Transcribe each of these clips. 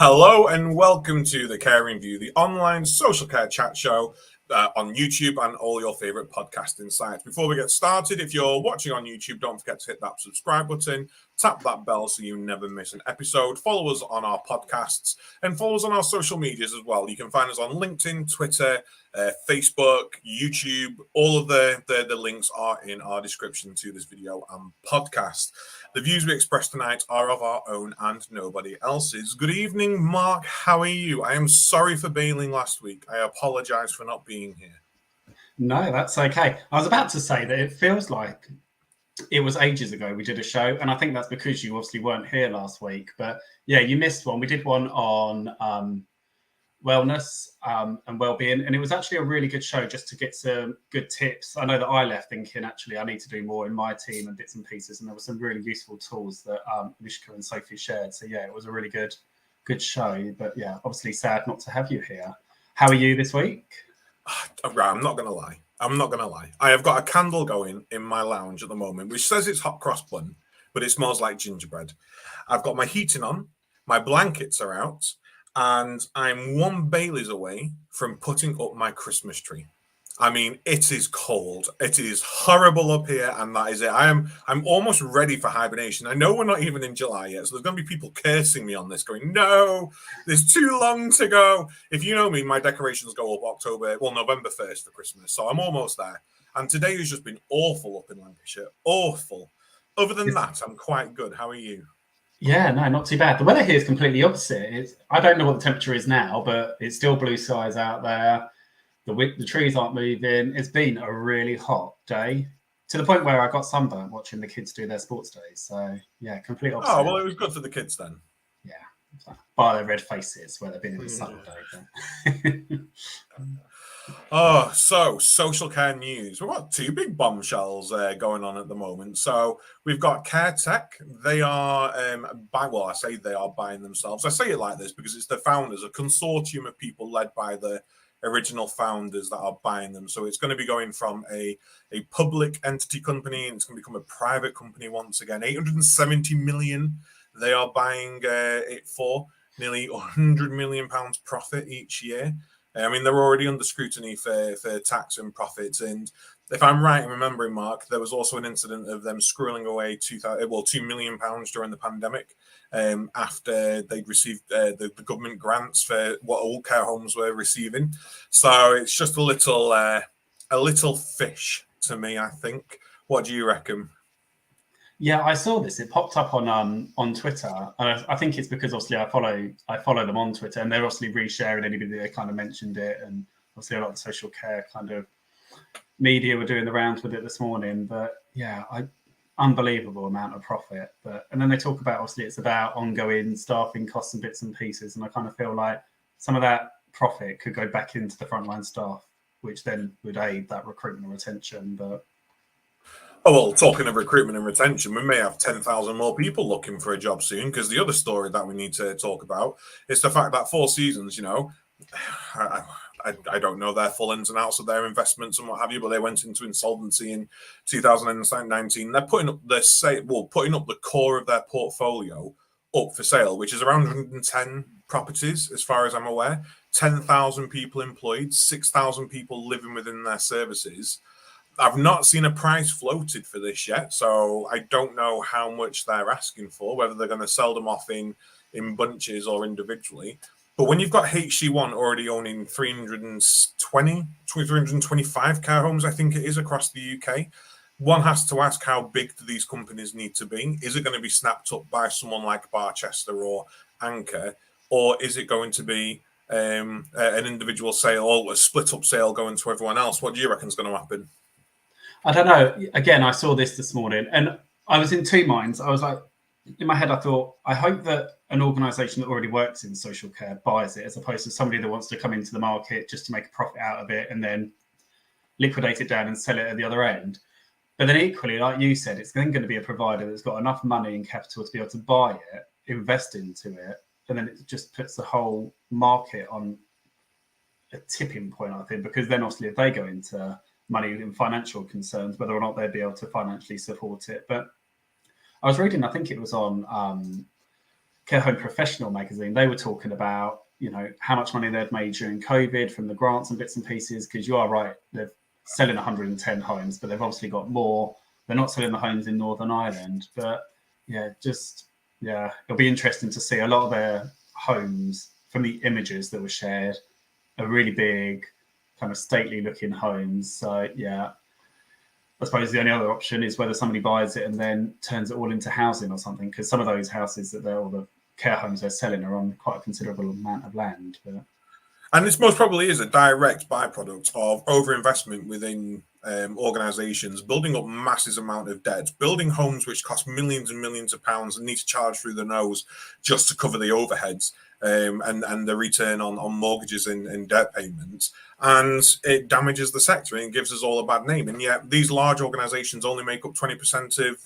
Hello and welcome to the Caring View, the online social care chat show on YouTube and all your favorite podcasting sites. Before we get started, if you're watching on YouTube, don't forget to hit that subscribe button, tap that bell so you never miss an episode. Follow us on our podcasts and follow us on our social medias as well. You can find us on LinkedIn, Twitter, Facebook, YouTube. All of the links are in our description to this video and podcast. The views we express tonight are of our own and nobody else's. Good evening, Mark. How are you? I am sorry for bailing last week. I apologize for not being here. No, that's okay. I was about to say that it feels like it was ages ago we did a show, and I think that's because you obviously weren't here last week. But yeah, you missed one. We did one on wellness and well-being, and it was actually a really good show just to get some good tips. I know that I left thinking actually I need to do more in my team and bits and pieces, and there were some really useful tools that Mishka and Sophie shared. So yeah, it was a really good show. But yeah, obviously sad not to have you here. How are you this week? I'm not going to lie. I have got a candle going in my lounge at the moment, which says it's hot cross bun, but it smells like gingerbread. I've got my heating on, my blankets are out, and I'm one Bailey's away from putting up my Christmas tree. I mean, it is cold. It is horrible up here, and that is it. I'm almost ready for hibernation. I know we're not even in July yet, so there's going to be people cursing me on this, going, "No, there's too long to go." If you know me, my decorations go up November 1st for Christmas, so I'm almost there. And today has just been awful up in Lancashire. Awful. Other than that, I'm quite good. How are you? Yeah, no, not too bad. The weather here is completely opposite. I don't know what the temperature is now, but it's still blue skies out there. The trees aren't moving. It's been a really hot day to the point where I got sunburnt watching the kids do their sports days. So yeah, complete opposite. Oh, well, it was good for the kids then. Yeah, by their red faces where they've been in the sun all day. Oh, so social care news. We've got two big bombshells going on at the moment. So we've got CareTech. They are I say they are buying themselves. I say it like this because it's the founders, a consortium of people led by the original founders that are buying them. So it's going to be going from a public entity company and it's going to become a private company once again. 870 million they are buying it for, nearly 100 million pounds profit each year. I mean, they're already under scrutiny for tax and profits. And if I'm right in remembering, Mark, there was also an incident of them squirreling away £2 million during the pandemic after they'd received the government grants for what all care homes were receiving. So it's just a little fish to me, I think. What do you reckon? Yeah, I saw this. It popped up on Twitter. I think it's because obviously I follow them on Twitter, and they're obviously resharing anybody that kind of mentioned it, and obviously a lot of social care kind of media were doing the rounds with it this morning. But yeah, unbelievable amount of profit. And then they talk about obviously it's about ongoing staffing costs and bits and pieces, and I kind of feel like some of that profit could go back into the frontline staff, which then would aid that recruitment and retention. But oh, well, talking of recruitment and retention, we may have 10,000 more people looking for a job soon, because the other story that we need to talk about is the fact that Four Seasons, I don't know their full ins and outs of their investments and what have you, but they went into insolvency in 2019. They're putting up the core of their portfolio up for sale, which is around 110 properties, as far as I'm aware. 10,000 people employed, 6,000 people living within their services. I've not seen a price floated for this yet, so I don't know how much they're asking for, whether they're going to sell them off in bunches or individually. But when you've got HC1 already owning 325 care homes, I think it is, across the UK, one has to ask, how big do these companies need to be? Is it going to be snapped up by someone like Barchester or Anchor, or is it going to be an individual sale or a split-up sale going to everyone else? What do you reckon is going to happen? I don't know. Again, I saw this morning and I was in two minds. I was like, in my head, I thought, I hope that an organisation that already works in social care buys it, as opposed to somebody that wants to come into the market just to make a profit out of it and then liquidate it down and sell it at the other end. But then equally, like you said, it's then going to be a provider that's got enough money and capital to be able to buy it, invest into it, and then it just puts the whole market on a tipping point, I think, because then obviously if they go into money and financial concerns, whether or not they'd be able to financially support it. But I was reading, I think it was on Care Home Professional magazine, they were talking about, how much money they'd made during COVID from the grants and bits and pieces, because you are right, they're selling 110 homes, but they've obviously got more. They're not selling the homes in Northern Ireland, but it'll be interesting to see. A lot of their homes, from the images that were shared, are really big, kind of stately looking homes. So yeah, I suppose the only other option is whether somebody buys it and then turns it all into housing or something, because some of those houses that or the care homes they're selling are on quite a considerable amount of land. But... And this most probably is a direct byproduct of overinvestment within organisations, building up massive amount of debt, building homes which cost millions and millions of pounds and need to charge through the nose just to cover the overheads and the return on mortgages and debt payments. And it damages the sector and gives us all a bad name. And yet these large organisations only make up 20% of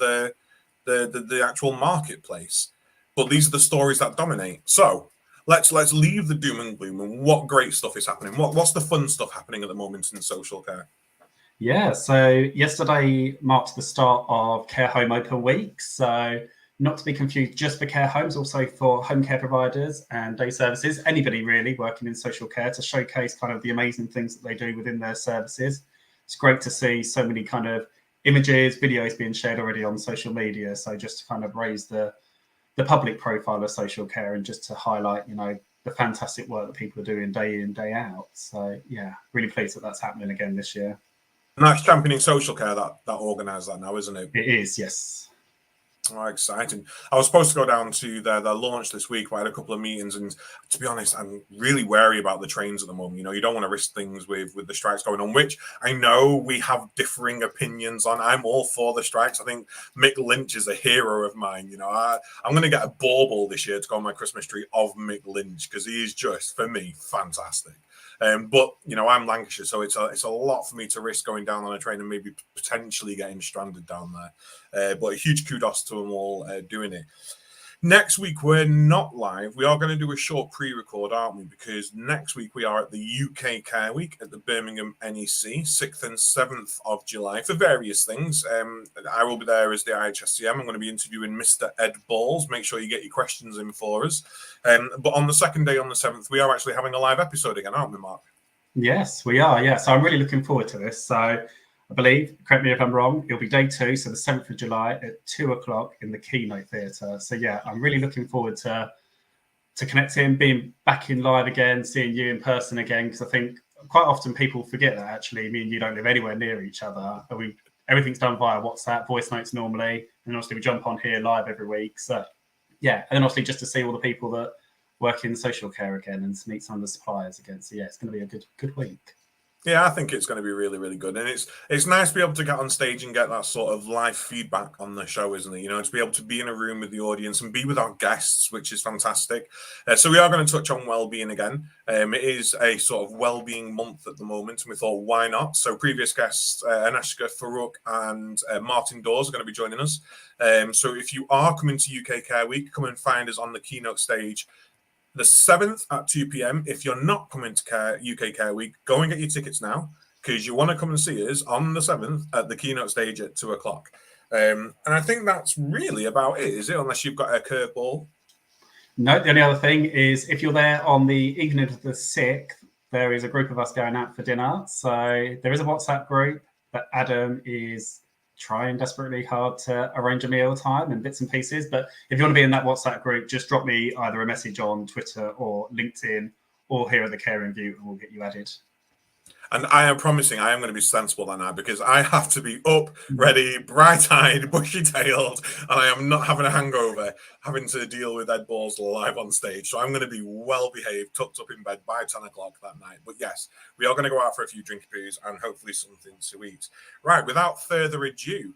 the actual marketplace. But these are the stories that dominate. So let's leave the doom and gloom and what great stuff is happening. What's the fun stuff happening at the moment in social care? Yeah, so yesterday marked the start of Care Home Open Week. So not to be confused just for care homes, also for home care providers and day services, anybody really working in social care, to showcase kind of the amazing things that they do within their services. It's great to see so many kind of images, videos being shared already on social media. So just to kind of raise the public profile of social care and just to highlight, the fantastic work that people are doing day in, day out. So yeah, really pleased that that's happening again this year. And that's Championing Social Care that organised that now, isn't it? It is, yes. Oh, exciting. I was supposed to go down to their launch this week, but I had a couple of meetings, and to be honest, I'm really wary about the trains at the moment. You don't want to risk things with the strikes going on, which I know we have differing opinions on. I'm all for the strikes. I think Mick Lynch is a hero of mine. I'm going to get a bauble this year to go on my Christmas tree of Mick Lynch, because he is just, for me, fantastic. But I'm Lancashire, so it's a lot for me to risk going down on a train and maybe potentially getting stranded down there. But a huge kudos to them all doing it. Next week, we're not live. We are going to do a short pre-record, aren't we? Because next week we are at the UK Care Week at the Birmingham NEC, 6th and 7th of July, for various things. I will be there as the IHSCM. I'm going to be interviewing Mr. Ed Balls. Make sure you get your questions in for us. But on the second day, on the 7th, we are actually having a live episode again, aren't we, Mark? Yes, we are. Yeah, so I'm really looking forward to this. So I believe, correct me if I'm wrong, it'll be day 2, so the 7th of July at 2 o'clock in the Keynote Theatre. So yeah, I'm really looking forward to connecting, being back in live again, seeing you in person again, because I think quite often people forget that actually me and you don't live anywhere near each other. Everything's done via WhatsApp, voice notes normally, and obviously we jump on here live every week. So yeah, and then obviously just to see all the people that work in social care again and to meet some of the suppliers again. So yeah, it's going to be a good week. Yeah, I think it's going to be really, really good. And it's nice to be able to get on stage and get that sort of live feedback on the show, isn't it? To be able to be in a room with the audience and be with our guests, which is fantastic. So we are going to touch on well-being again. It is a sort of well-being month at the moment, and we thought, why not? So previous guests, Anashka Farouk and Martin Dawes are going to be joining us. So if you are coming to UK Care Week, come and find us on the keynote stage the 7th at 2 p.m. If you're not coming to UK Care Week, go and get your tickets now, because you want to come and see us on the 7th at the keynote stage at 2 o'clock. And I think that's really about it, is it? Unless you've got a curveball. No, the only other thing is if you're there on the evening of the 6th, there is a group of us going out for dinner. So there is a WhatsApp group that Adam is trying desperately hard to arrange a meal time and bits and pieces. But if you want to be in that WhatsApp group, just drop me either a message on Twitter or LinkedIn or here at the Caring View, and we'll get you added. And I am promising I am going to be sensible that night, because I have to be up, ready, bright-eyed, bushy-tailed, and I am not having a hangover, having to deal with Ed Balls live on stage. So I'm going to be well-behaved, tucked up in bed by 10 o'clock that night. But yes, we are going to go out for a few drinky poos and hopefully something to eat. Right, without further ado,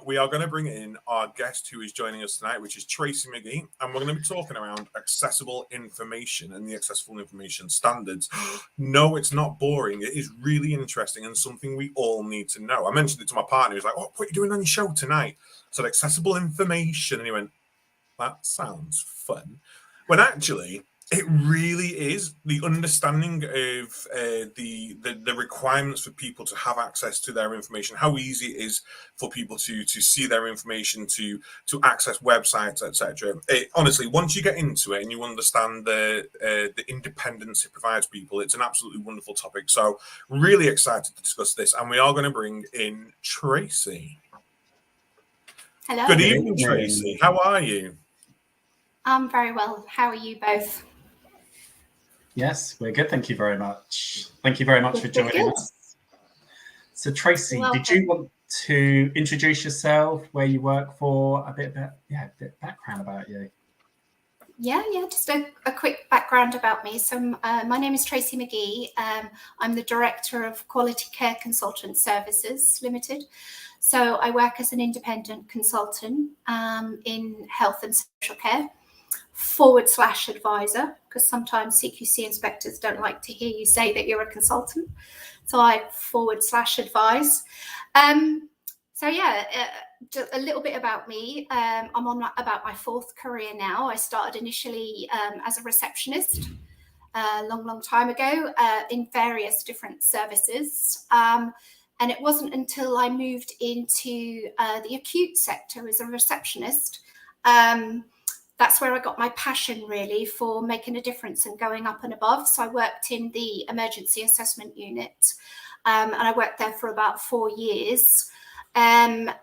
we are going to bring in our guest who is joining us tonight, which is Tracey McGee, and we're going to be talking around accessible information and the accessible information standards. No, it's not boring. It is really interesting and something we all need to know. I mentioned it to my partner. He was like, "Oh, what are you doing on your show tonight?" I said, accessible information. And he went, "That sounds fun." When actually, It really is. The understanding of the requirements for people to have access to their information, how easy it is for people to see their information, to access websites, etc. Honestly, once you get into it and you understand the independence it provides people, it's an absolutely wonderful topic. So really excited to discuss this, and we are going to bring in Tracey. Hello. Good evening, Tracey. How are you? I'm very well. How are you both? Yes, we're good. Thank you very much. Thank you very much for joining us. So, Tracey, did you want to introduce yourself, where you work for, a bit of background about you? Yeah, just a quick background about me. So my name is Tracey McGee. I'm the Director of Quality Care Consultant Services Limited. So I work as an independent consultant in health and social care / advisor, because sometimes CQC inspectors don't like to hear you say that you're a consultant. So I / advise. So yeah, just a little bit about me. I'm on about my 4th career now. I started initially as a receptionist a long time ago in various different services. And it wasn't until I moved into the acute sector as a receptionist, that's where I got my passion really for making a difference and going up and above. So I worked in the emergency assessment unit, and I worked there for about 4 years. And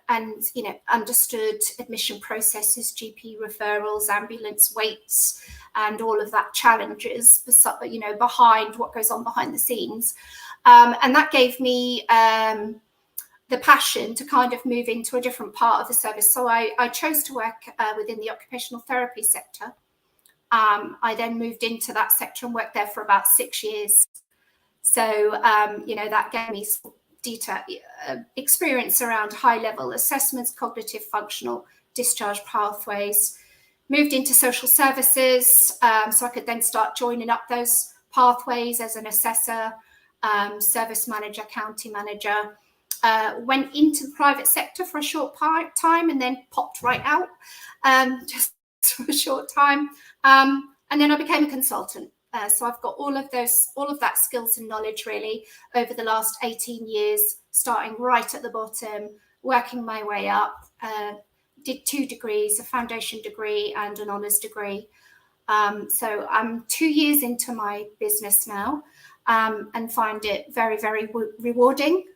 understood admission processes, GP referrals, ambulance waits, and all of that challenges, behind what goes on behind the scenes. And that gave me the passion to kind of move into a different part of the service. So I chose to work within the occupational therapy sector. I then moved into that sector and worked there for about 6 years. So, that gave me experience around high-level assessments, cognitive functional discharge pathways. Moved into social services, so I could then start joining up those pathways as an assessor, service manager, county manager. Went into the private sector for a short time and then popped right out just for a short time. And then I became a consultant. So I've got all of that skills and knowledge really over the last 18 years, starting right at the bottom, working my way up. Did 2 degrees, a foundation degree and an honours degree. So I'm 2 years into my business now, and find it very, very rewarding,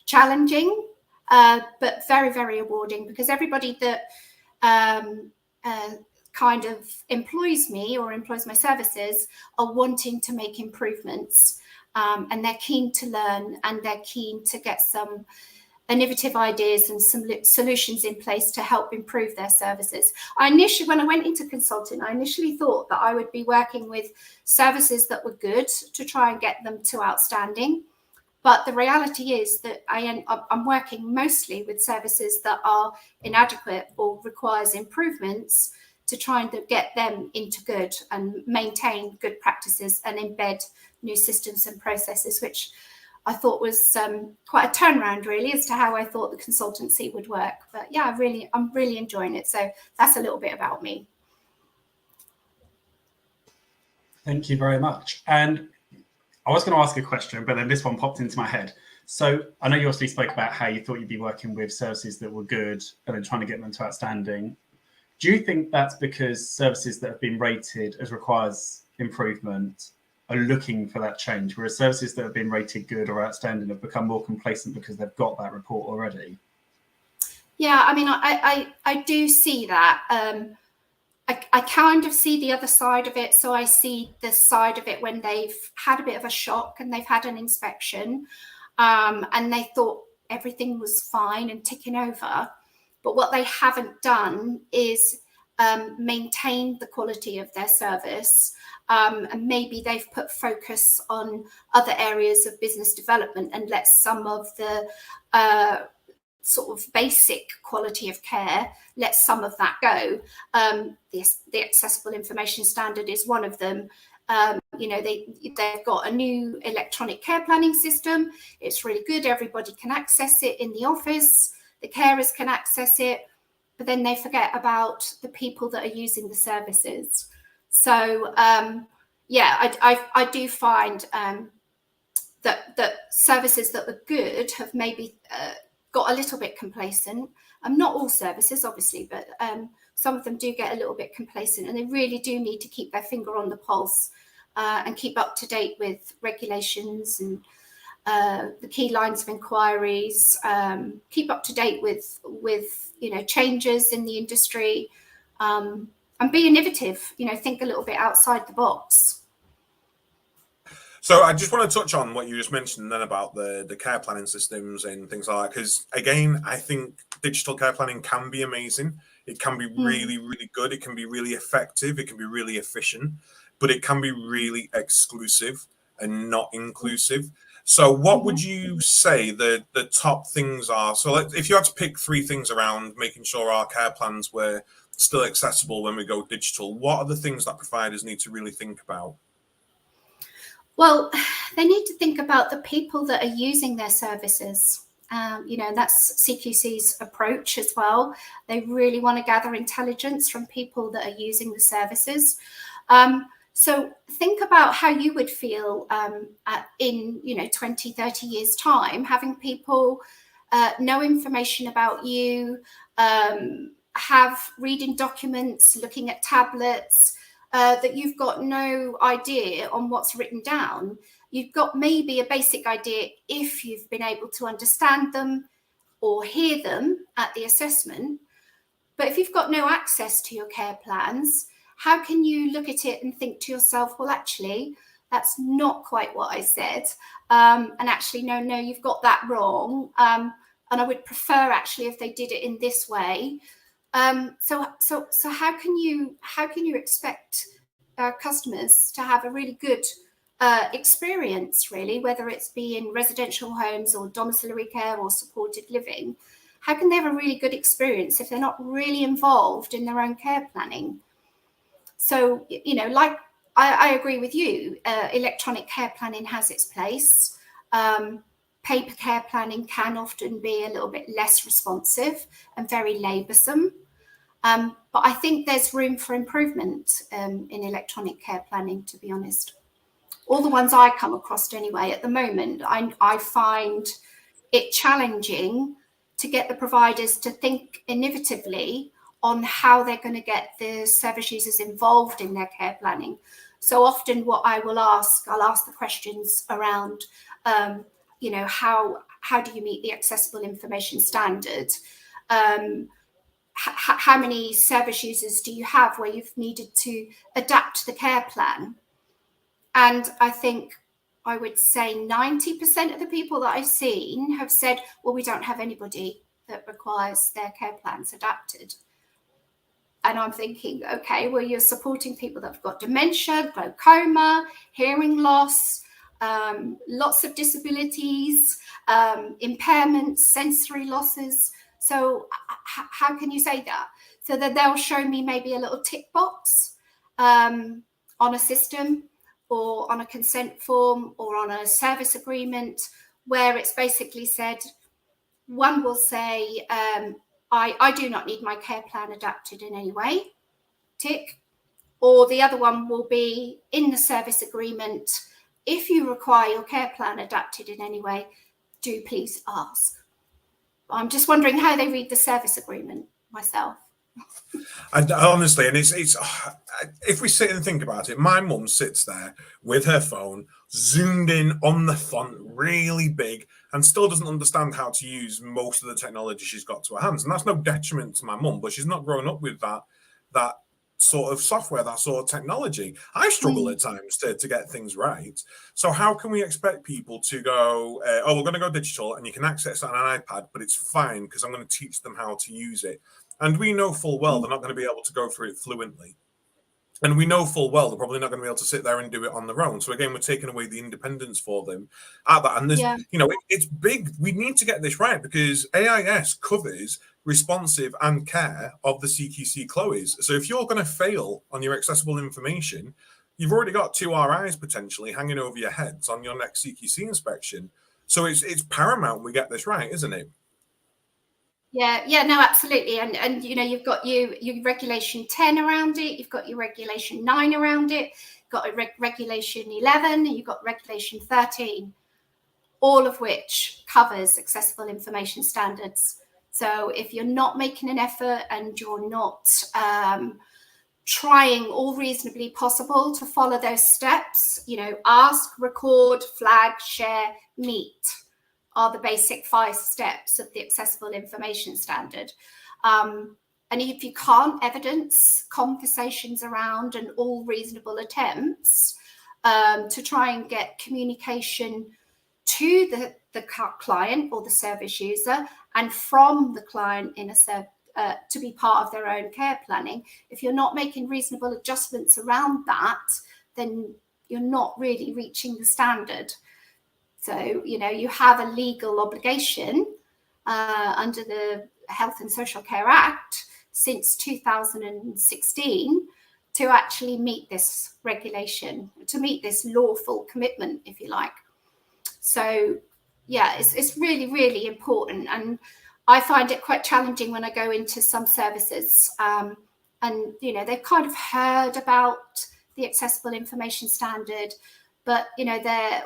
challenging, but very, very rewarding, because everybody that kind of employs me or employs my services are wanting to make improvements, and they're keen to learn, and they're keen to get some innovative ideas and some solutions in place to help improve their services. When I went into consulting, I initially thought that I would be working with services that were good to try and get them to outstanding. But the reality is that I'm working mostly with services that are inadequate or requires improvements to try and get them into good and maintain good practices and embed new systems and processes, which I thought was quite a turnaround really as to how I thought the consultancy would work. But yeah, I'm really enjoying it. So that's a little bit about me. Thank you very much. And I was going to ask a question, but then this one popped into my head. So I know you obviously spoke about how you thought you'd be working with services that were good and then trying to get them to outstanding. Do you think that's because services that have been rated as requires improvement are looking for that change, whereas services that have been rated good or outstanding have become more complacent because they've got that report already? Yeah, I mean, I do see that. I kind of see the other side of it. So I see the side of it when they've had a bit of a shock and they've had an inspection, and they thought everything was fine and ticking over. But what they haven't done is maintain the quality of their service. And maybe they've put focus on other areas of business development and let some of the sort of basic quality of care, let some of that go. The accessible information standard is one of them. They've got a new electronic care planning system. It's really good. Everybody can access it in the office. The carers can access it, but then they forget about the people that are using the services. So yeah, I do find that services that are good have maybe got a little bit complacent. Not all services, obviously, but some of them do get a little bit complacent, and they really do need to keep their finger on the pulse and keep up to date with regulations and the key lines of inquiries, keep up to date with changes in the industry, and be innovative. Think a little bit outside the box. So I just want to touch on what you just mentioned then about the care planning systems and things like that, because again, I think digital care planning can be amazing. It can be really, really good. It can be really effective. It can be really efficient, but it can be really exclusive and not inclusive. So what would you say the top things are? So if you had to pick 3 things around making sure our care plans were still accessible when we go digital, what are the things that providers need to really think about? Well, they need to think about the people that are using their services. That's CQC's approach as well. They really want to gather intelligence from people that are using the services. So think about how you would feel in 20, 30 years time, having people know information about you, have reading documents, looking at tablets, that you've got no idea on what's written down. You've got maybe a basic idea if you've been able to understand them or hear them at the assessment. But if you've got no access to your care plans, how can you look at it and think to yourself, well, actually, that's not quite what I said. And actually, no, you've got that wrong. And I would prefer actually if they did it in this way. So how can you expect customers to have a really good experience, really, whether it's be in residential homes or domiciliary care or supported living? How can they have a really good experience if they're not really involved in their own care planning? So, like I agree with you, electronic care planning has its place. Paper care planning can often be a little bit less responsive and very laboursome. But I think there's room for improvement in electronic care planning, to be honest. All the ones I come across anyway, at the moment, I find it challenging to get the providers to think innovatively on how they're going to get the service users involved in their care planning. So often what I'll ask the questions around, how do you meet the accessible information standard? How many service users do you have where you've needed to adapt the care plan? And I think I would say 90% of the people that I've seen have said, well, we don't have anybody that requires their care plans adapted. And I'm thinking, okay, well, you're supporting people that have got dementia, glaucoma, hearing loss, lots of disabilities, impairments, sensory losses. So how can you say that? So that they'll show me maybe a little tick box on a system or on a consent form or on a service agreement where it's basically said, one will say, I do not need my care plan adapted in any way, tick. Or the other one will be in the service agreement, if you require your care plan adapted in any way, do please ask. I'm just wondering how they read the service agreement myself. And honestly, and it's if we sit and think about it, my mum sits there with her phone zoomed in on the font really big and still doesn't understand how to use most of the technology she's got to her hands. And that's no detriment to my mum, but she's not grown up with that sort of software, that sort of technology. I struggle at times to get things right. So how can we expect people to go, we're going to go digital and you can access it on an iPad, but it's fine because I'm going to teach them how to use it. And we know full well they're not going to be able to go through it fluently. And we know full well they're probably not going to be able to sit there and do it on their own. So again, we're taking away the independence for them at that. And there's, it's big. We need to get this right because AIS covers responsive and care of the CQC CLOEs. So if you're going to fail on your accessible information, you've already got 2 RIs potentially hanging over your heads on your next CQC inspection. So it's paramount we get this right, isn't it? Yeah, no, absolutely. And you've got your regulation 10 around it, you've got your regulation 9 around it. got a Regulation 11, and you've got Regulation 13, all of which covers accessible information standards. So if you're not making an effort and you're not trying all reasonably possible to follow those steps, ask, record, flag, share, meet are the basic 5 steps of the accessible information standard. And if you can't evidence conversations around and all reasonable attempts to try and get communication to the client or the service user and from the client in to be part of their own care planning, if you're not making reasonable adjustments around that, then you're not really reaching the standard. So, you have a legal obligation under the Health and Social Care Act since 2016 to actually meet this regulation, to meet this lawful commitment, if you like. So, yeah, it's really, really important. And I find it quite challenging when I go into some services and, they've kind of heard about the accessible information standard, but,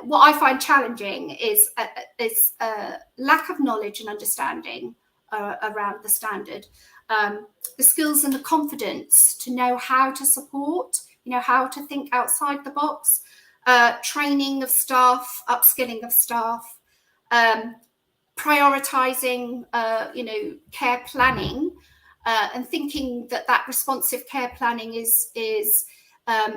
what I find challenging is a lack of knowledge and understanding around the standard, the skills and the confidence to know how to support, how to think outside the box, training of staff, upskilling of staff, prioritizing, care planning, and thinking that responsive care planning is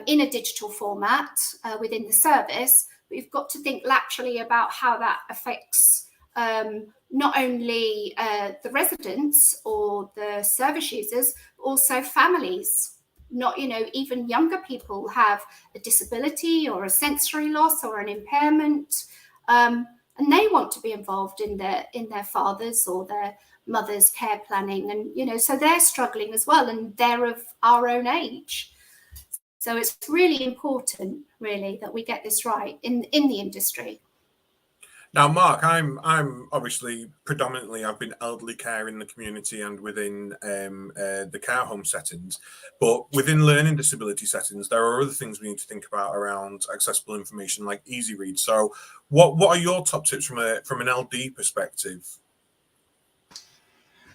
in a digital format within the service. But you've got to think laterally about how that affects not only the residents or the service users, but also families. Not, even younger people have a disability or a sensory loss or an impairment, and they want to be involved in their father's or their mother's care planning, and so they're struggling as well, and they're of our own age. So it's really important, really, that we get this right in the industry. Now, Mark, I'm obviously predominantly I've been elderly care in the community and within the care home settings, but within learning disability settings, there are other things we need to think about around accessible information like easy read. So, what are your top tips from an LD perspective?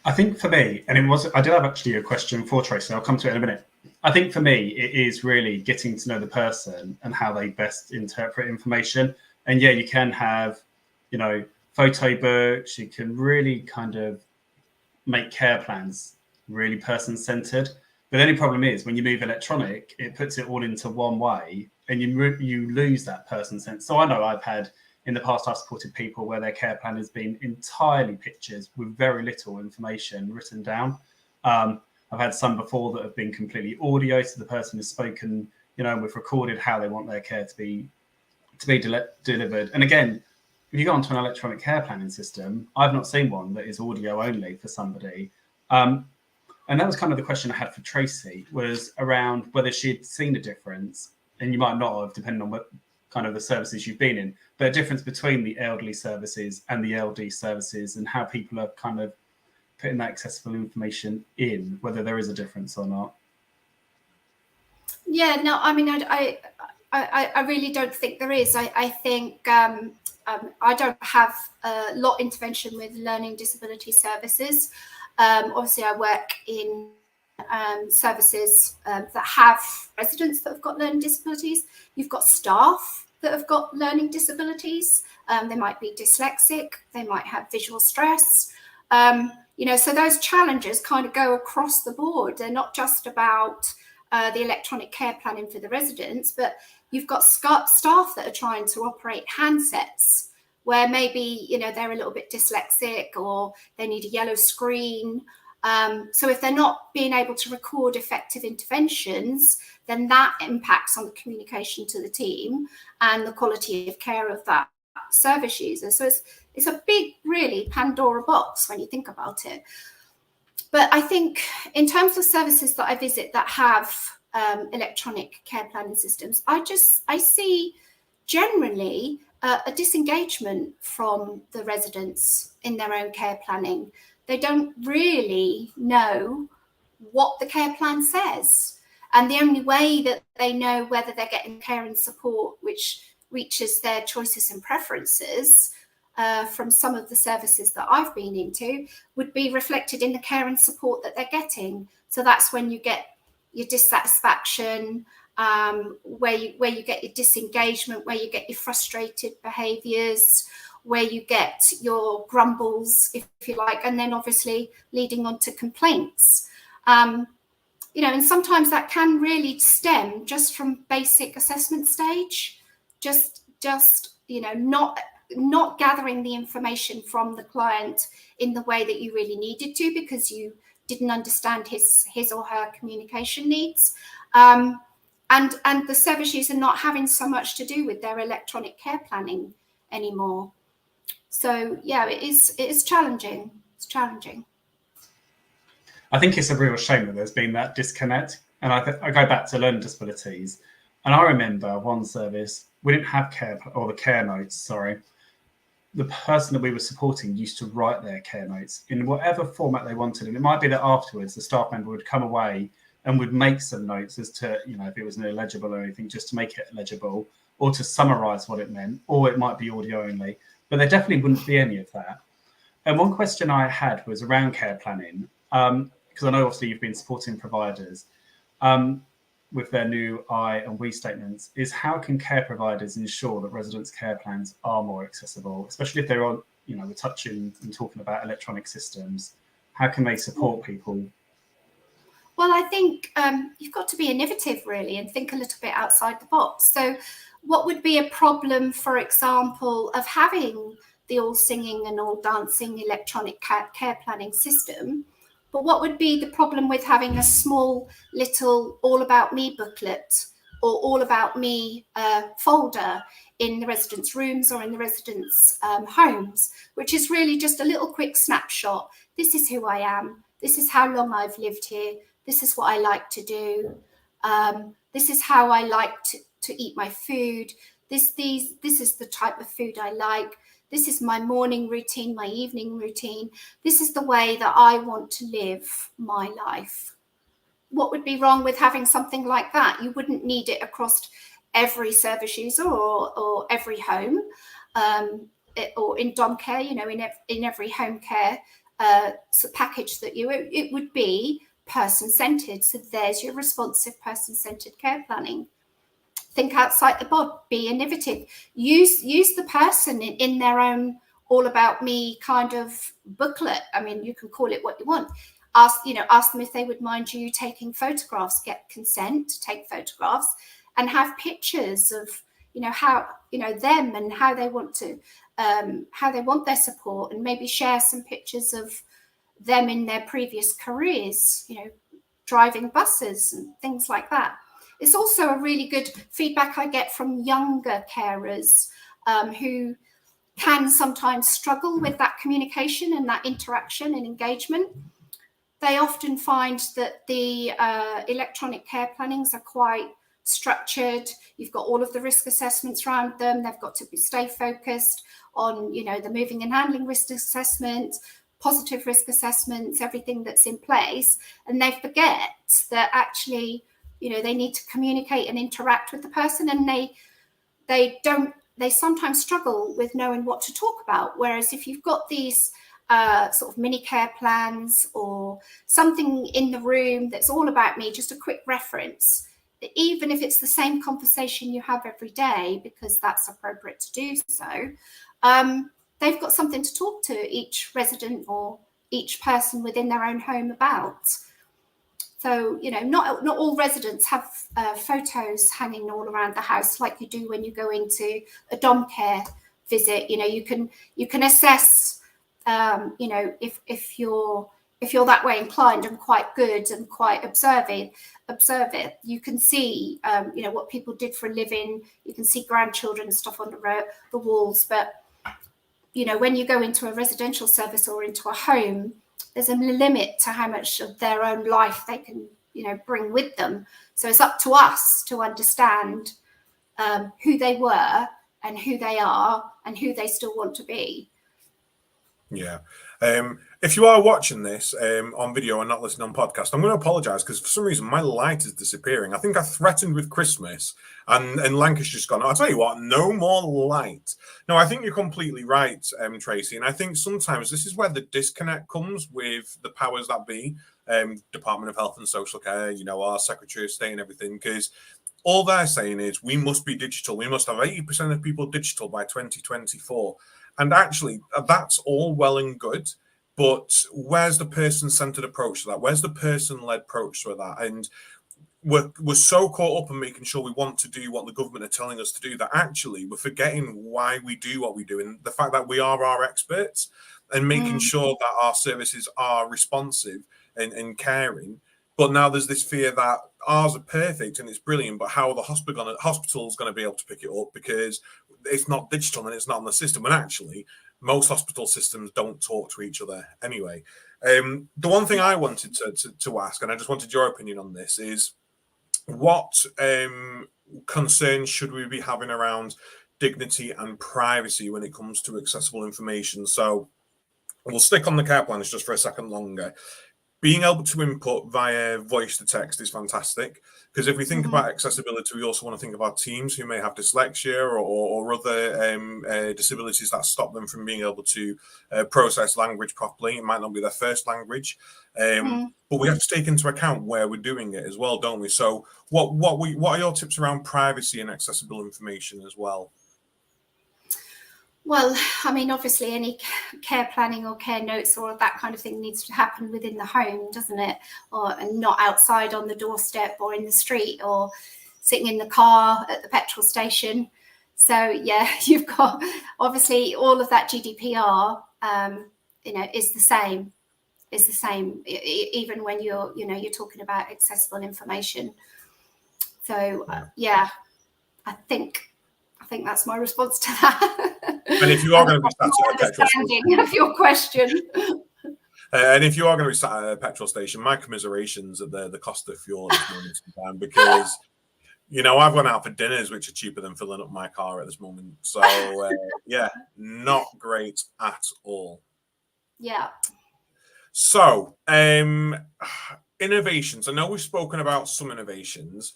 I think for me, and I did have actually a question for Tracey. I'll come to it in a minute. I think for me, it is really getting to know the person and how they best interpret information. And yeah, you can have photo books, you can really kind of make care plans really person-centered. But the only problem is when you move electronic, it puts it all into one way and you lose that person sense. So I know in the past, I've supported people where their care plan has been entirely pictures with very little information written down. I've had some before that have been completely audio, so the person has spoken, we've recorded how they want their care to be delivered. And again, if you go onto an electronic care planning system, I've not seen one that is audio only for somebody. And that was kind of the question I had for Tracey, was around whether she'd seen a difference, and you might not have, depending on what kind of the services you've been in, but a difference between the elderly services and the LD services and how people are kind of putting that accessible information in, whether there is a difference or not. Yeah, no, I mean, I really don't think there is. I think I don't have a lot of intervention with learning disability services. Obviously, I work in services that have residents that have got learning disabilities. You've got staff that have got learning disabilities. They might be dyslexic. They might have visual stress. So those challenges kind of go across the board. They're not just about the electronic care planning for the residents, but you've got staff that are trying to operate handsets where maybe, they're a little bit dyslexic or they need a yellow screen. So if they're not being able to record effective interventions, then that impacts on the communication to the team and the quality of care of that service user. So it's a big, really Pandora box when you think about it. But I think in terms of services that I visit that have electronic care planning systems, I see generally a disengagement from the residents in their own care planning. They don't really know what the care plan says. And the only way that they know whether they're getting care and support which reaches their choices and preferences from some of the services that I've been into would be reflected in the care and support that they're getting. So that's when you get your dissatisfaction, where you get your disengagement, where you get your frustrated behaviours, where you get your grumbles, if you like, and then obviously leading on to complaints. And sometimes that can really stem just from basic assessment stage, just not gathering the information from the client in the way that you really needed to, because you didn't understand his or her communication needs. And the service user not having so much to do with their electronic care planning anymore. So yeah, it is challenging. It's challenging. I think it's a real shame that there's been that disconnect. And I go back to learning disabilities, and I remember one service, we didn't have the care notes, sorry. The person that we were supporting used to write their care notes in whatever format they wanted. And it might be that afterwards the staff member would come away and would make some notes as to, if it was illegible or anything, just to make it legible, or to summarize what it meant, or it might be audio only. But there definitely wouldn't be any of that. And one question I had was around care planning, because I know obviously you've been supporting providers with their new I and we statements, is how can care providers ensure that residents' care plans are more accessible, especially if they're on, we're touching and talking about electronic systems. How can they support people? Well, I think you've got to be innovative, really, and think a little bit outside the box. So what would be a problem, for example, of having the all singing and all dancing electronic care planning system? But what would be the problem with having a small little all about me booklet or all about me folder in the residents' rooms or in the residents' homes, which is really just a little quick snapshot. This is who I am. This is how long I've lived here. This is what I like to do. This is how I like to eat my food. This is the type of food I like. This is my morning routine, my evening routine. This is the way that I want to live my life. What would be wrong with having something like that? You wouldn't need it across every service user or every home, or in dom care, in every home care package that it would be person-centered. So there's your responsive person-centered care planning. Think outside the box, be innovative, use the person in their own all about me kind of booklet. I mean, you can call it what you want. Ask them if they would mind you taking photographs, get consent to take photographs, and have pictures of how them and how they want their support, and maybe share some pictures of them in their previous careers, driving buses and things like that. It's also a really good feedback I get from younger carers who can sometimes struggle with that communication and that interaction and engagement. They often find that the electronic care plannings are quite structured. You've got all of the risk assessments around them. They've got to stay focused on, the moving and handling risk assessment, positive risk assessments, everything that's in place. And they forget that actually, they need to communicate and interact with the person, and they sometimes struggle with knowing what to talk about. Whereas if you've got these sort of mini care plans or something in the room that's all about me, just a quick reference, even if it's the same conversation you have every day, because that's appropriate to do so, they've got something to talk to each resident or each person within their own home about. So, not all residents have photos hanging all around the house like you do when you go into a dom care visit. You can assess, if you're that way inclined and quite good and quite observe it. You can see, what people did for a living. You can see grandchildren and stuff on the walls. But, when you go into a residential service or into a home, there's a limit to how much of their own life they can, bring with them. So it's up to us to understand who they were and who they are and who they still want to be. Yeah. If you are watching this on video and not listening on podcast, I'm going to apologise because for some reason my light is disappearing. I think I threatened with Christmas and Lancashire's just gone, I'll tell you what, no more light. No, I think you're completely right, Tracy. And I think sometimes this is where the disconnect comes with the powers that be, Department of Health and Social Care, our Secretary of State and everything, because all they're saying is we must be digital. We must have 80% of people digital by 2024. And actually, that's all well and good. But where's the person-centered approach to that? Where's the person-led approach to that? And we're so caught up in making sure we want to do what the government are telling us to do that actually we're forgetting why we do what we do, and the fact that we are our experts and making sure that our services are responsive and caring. But now there's this fear that ours are perfect and it's brilliant, but how are the hospital's going to be able to pick it up because it's not digital and it's not in the system? And actually, most hospital systems don't talk to each other anyway. The one thing I wanted to ask, and I just wanted your opinion on this, is what concerns should we be having around dignity and privacy when it comes to accessible information? So we'll stick on the care plans just for a second longer. Being able to input via voice to text is fantastic, because if we think about accessibility, we also want to think about teens who may have dyslexia or other disabilities that stop them from being able to process language properly. It might not be their first language, but we have to take into account where we're doing it as well, don't we? So what are your tips around privacy and accessible information as well? Well, I mean, obviously any care planning or care notes or that kind of thing needs to happen within the home, doesn't it? And not outside on the doorstep or in the street or sitting in the car at the petrol station. So yeah, you've got obviously all of that GDPR, is the same. Is the same even when you're talking about accessible information. So yeah, I think that's my response to that. And if you are going to be sat at a petrol station, of your question. And if you are going to be sat at a petrol station, my commiserations at the cost of fuel at this moment in time, because I've gone out for dinners which are cheaper than filling up my car at this moment. So yeah, not great at all. Yeah. So innovations. I know we've spoken about some innovations.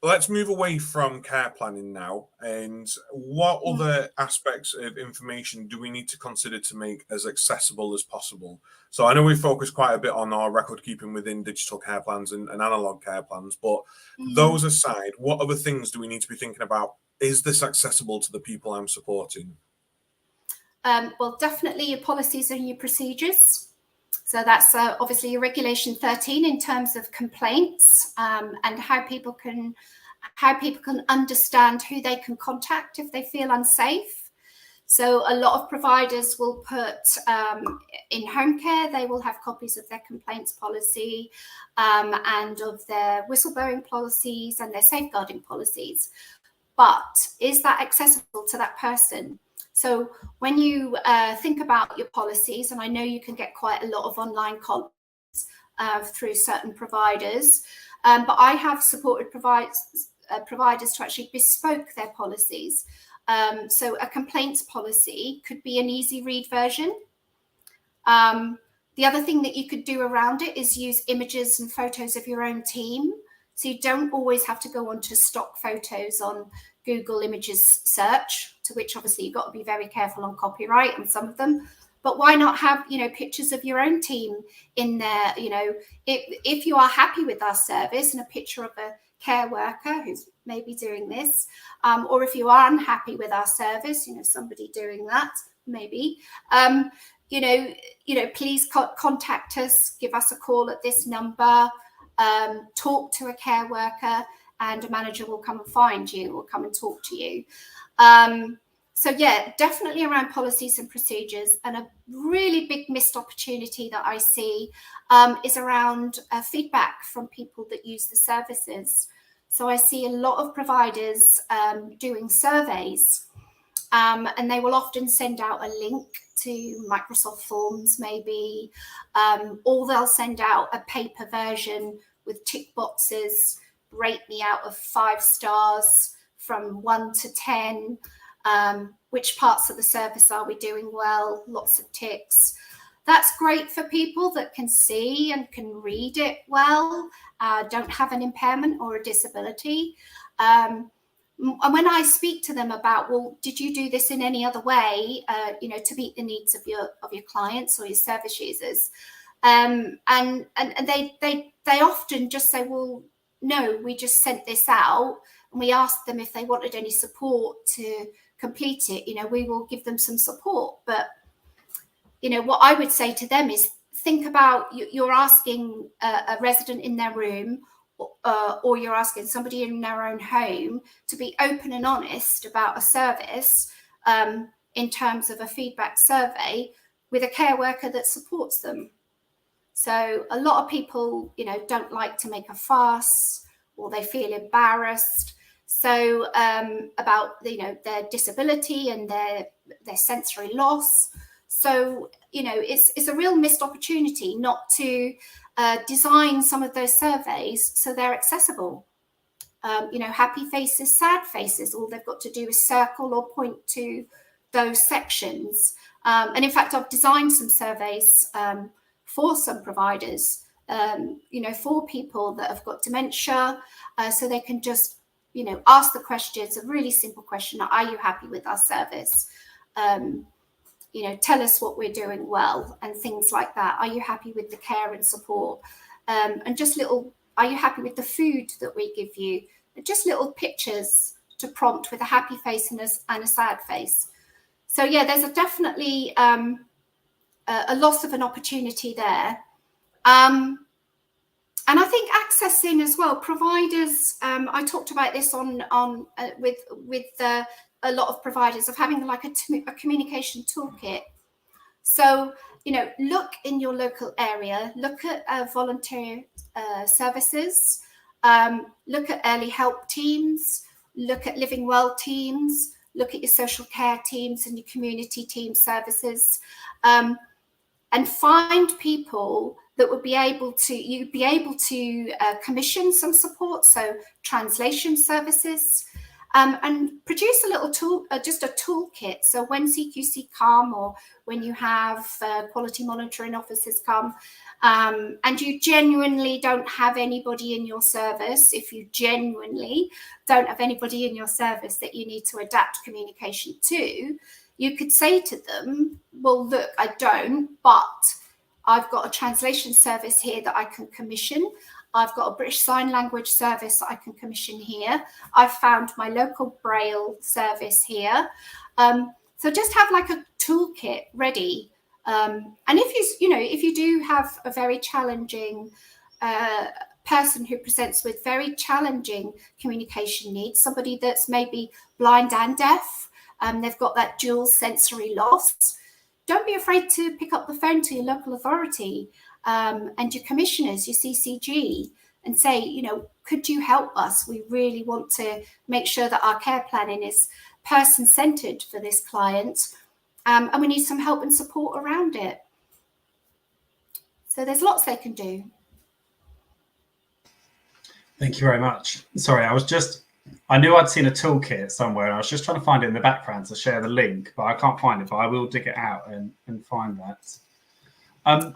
Let's move away from care planning now. And what other aspects of information do we need to consider to make as accessible as possible? So I know we focus quite a bit on our record keeping within digital care plans and analog care plans, but those aside, what other things do we need to be thinking about? Is this accessible to the people I'm supporting? Well, definitely your policies and your procedures. So that's obviously your Regulation 13 in terms of complaints and how people can understand who they can contact if they feel unsafe. So a lot of providers will put in home care, they will have copies of their complaints policy and of their whistleblowing policies and their safeguarding policies. But is that accessible to that person? So when you think about your policies, and I know you can get quite a lot of online copies through certain providers, but I have supported providers to actually bespoke their policies. So a complaints policy could be an easy read version. The other thing that you could do around it is use images and photos of your own team. So you don't always have to go onto stock photos on Google Images search, to which obviously you've got to be very careful on copyright on some of them. But why not have, pictures of your own team in there? If you are happy with our service and a picture of a care worker who's maybe doing this, or if you are unhappy with our service, somebody doing that, maybe, please contact us, give us a call at this number, talk to a care worker, and a manager will come and find you or come and talk to you. So yeah, definitely around policies and procedures. And a really big missed opportunity that I see is around feedback from people that use the services. So I see a lot of providers doing surveys, and they will often send out a link to Microsoft Forms maybe, or they'll send out a paper version with tick boxes, rate me out of 5 stars from 1 to 10. Which parts of the service are we doing well? Lots of ticks. That's great for people that can see and can read it well, don't have an impairment or a disability. And when I speak to them about, well, did you do this in any other way, to meet the needs of your clients or your service users? And they often just say, well, no, we just sent this out, and we asked them if they wanted any support to complete it. We will give them some support. But what I would say to them is, think about, you're asking a resident in their room, or you're asking somebody in their own home to be open and honest about a service, in terms of a feedback survey, with a care worker that supports them. So a lot of people, don't like to make a fuss, or they feel embarrassed. So about their disability and their sensory loss. So it's a real missed opportunity not to design some of those surveys so they're accessible. Happy faces, sad faces, all they've got to do is circle or point to those sections. And in fact, I've designed some surveys for some providers, for people that have got dementia, so they can just, ask the questions, a really simple question: are you happy with our service? Tell us what we're doing well, and things like that. Are you happy with the care and support? And just are you happy with the food that we give you? Just little pictures to prompt with a happy face and a sad face. So yeah, there's definitely a loss of an opportunity there. And I think accessing as well, providers, I talked about this with a lot of providers, of having like a communication toolkit. So, look in your local area, look at volunteer services, look at early help teams, look at living well teams, look at your social care teams and your community team services, and find people that would you'd be able to commission some support, so translation services, and produce a little just a toolkit. So when CQC come, or when you have quality monitoring officers come, and you genuinely don't have anybody in your service, if you genuinely don't have anybody in your service that you need to adapt communication to, you could say to them, well, look, I don't, but I've got a translation service here that I can commission. I've got a British Sign Language service that I can commission here. I've found my local Braille service here. So just have like a toolkit ready. And if you do have a very challenging person who presents with very challenging communication needs, somebody that's maybe blind and deaf, they've got that dual sensory loss, don't be afraid to pick up the phone to your local authority and your commissioners, your CCG, and say, could you help us? We really want to make sure that our care planning is person-centered for this client, and we need some help and support around it. So there's lots they can do. Thank you very much. Sorry, I knew I'd seen a toolkit somewhere, and I was just trying to find it in the background to share the link, but I can't find it, but I will dig it out and find that. Well,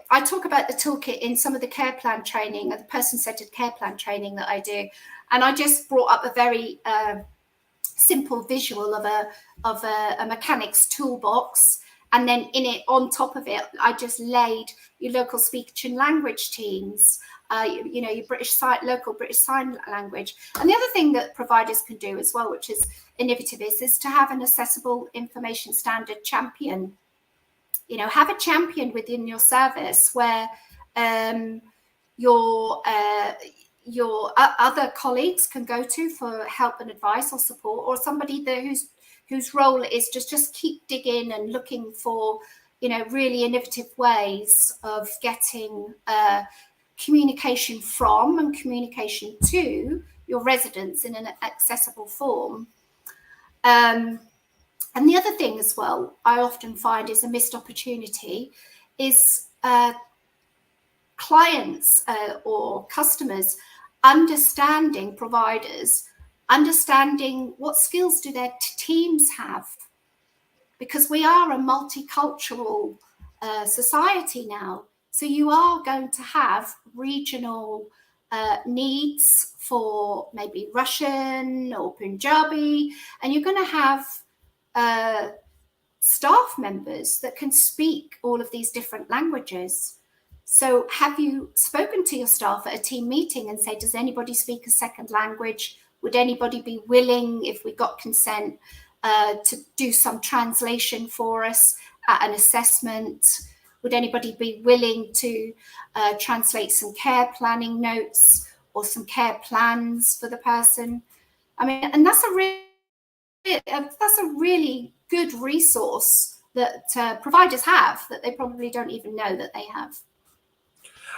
I talk about the toolkit in some of the care plan training, or the person-centered care plan training that I do. And I just brought up a very simple visual of a mechanic's toolbox. And then on top of it, I just laid your local speech and language teams, your local British Sign Language. And the other thing that providers can do as well, which is innovative, is to have an accessible information standard champion. Have a champion within your service where your other colleagues can go to for help and advice or support, or somebody there whose role is just keep digging and looking for, really innovative ways of getting communication from and communication to your residents in an accessible form. And the other thing as well, I often find is a missed opportunity, is clients or customers providers understanding what skills do their teams have, because we are a multicultural society now. So you are going to have regional needs for maybe Russian or Punjabi, and you're going to have staff members that can speak all of these different languages. So have you spoken to your staff at a team meeting and say, does anybody speak a second language? Would anybody be willing, if we got consent, to do some translation for us at an assessment? Would anybody be willing to translate some care planning notes or some care plans for the person? I mean, and that's a really good resource that providers have that they probably don't even know that they have.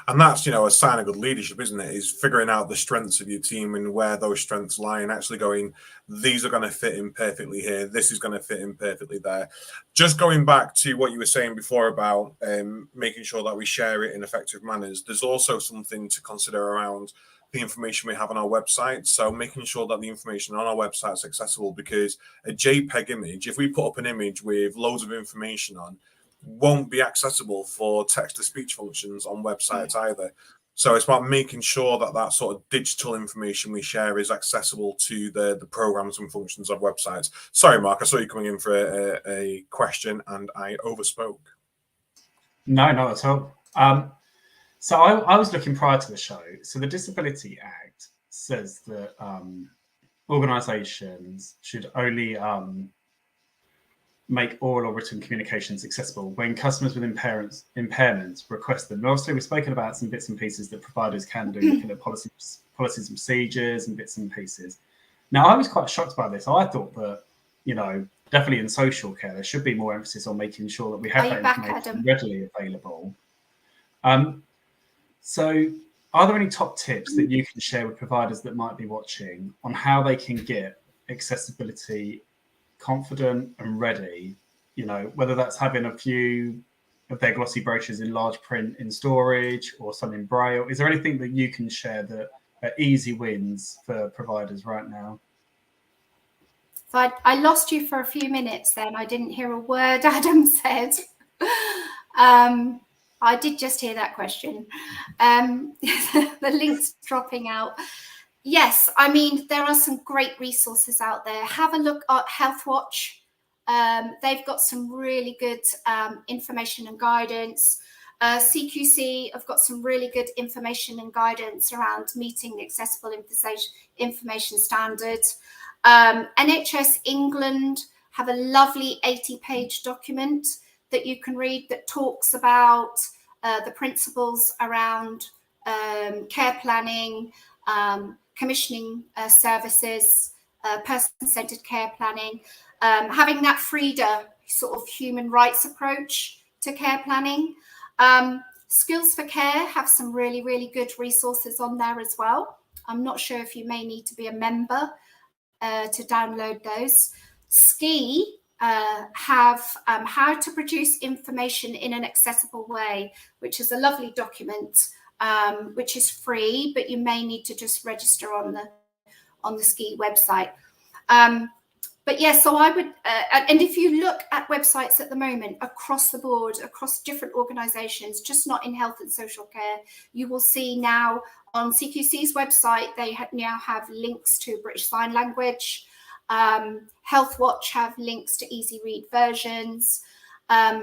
And that's, a sign of good leadership, isn't it? Is figuring out the strengths of your team and where those strengths lie, and actually going, these are going to fit in perfectly here. This is going to fit in perfectly there. Just going back to what you were saying before about making sure that we share it in effective manners, there's also something to consider around the information we have on our website. So making sure that the information on our website is accessible, because a JPEG image, if we put up an image with loads of information on, won't be accessible for text-to-speech functions on websites either. So it's about making sure that that sort of digital information we share is accessible to the programs and functions of websites. Sorry, Mark, I saw you coming in for a question and I overspoke. No, not at all. So I was looking prior to the show. So the Disability Act says that organisations should only make oral or written communications accessible when customers with impairments request them. And obviously, we've spoken about some bits and pieces that providers can do, looking at policies and procedures and bits and pieces. Now, I was quite shocked by this. I thought that, definitely in social care, there should be more emphasis on making sure that we have that information readily available. So are there any top tips that you can share with providers that might be watching on how they can get accessibility confident and ready, whether that's having a few of their glossy brochures in large print in storage or some in braille? Is there anything that you can share that are easy wins for providers right now? So I lost you for a few minutes then. I didn't hear a word Adam said. I did just hear that question. The link's dropping out. Yes, I mean, there are some great resources out there. Have a look at Health Watch. They've got some really good information and guidance. CQC have got some really good information and guidance around meeting the accessible information standards. NHS England have a lovely 80-page document that you can read that talks about the principles around care planning, commissioning services, person-centered care planning, having that FRIDA sort of human rights approach to care planning. Skills for Care have some really, really good resources on there as well. I'm not sure if you may need to be a member to download those. SKI have how to produce information in an accessible way, which is a lovely document, which is free, but you may need to just register on the SKI website. But yeah, so I would, and if you look at websites at the moment across the board, across different organisations, just not in health and social care, you will see now on CQC's website, they now have links to British Sign Language. Health Watch have links to easy read versions. A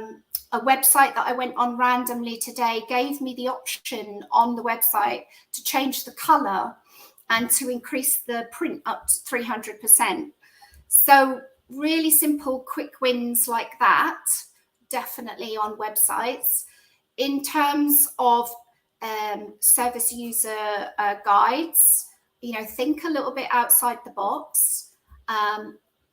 website that I went on randomly today gave me the option on the website to change the colour and to increase the print up to 300%. So really simple, quick wins like that, definitely on websites. In terms of service user guides, think a little bit outside the box.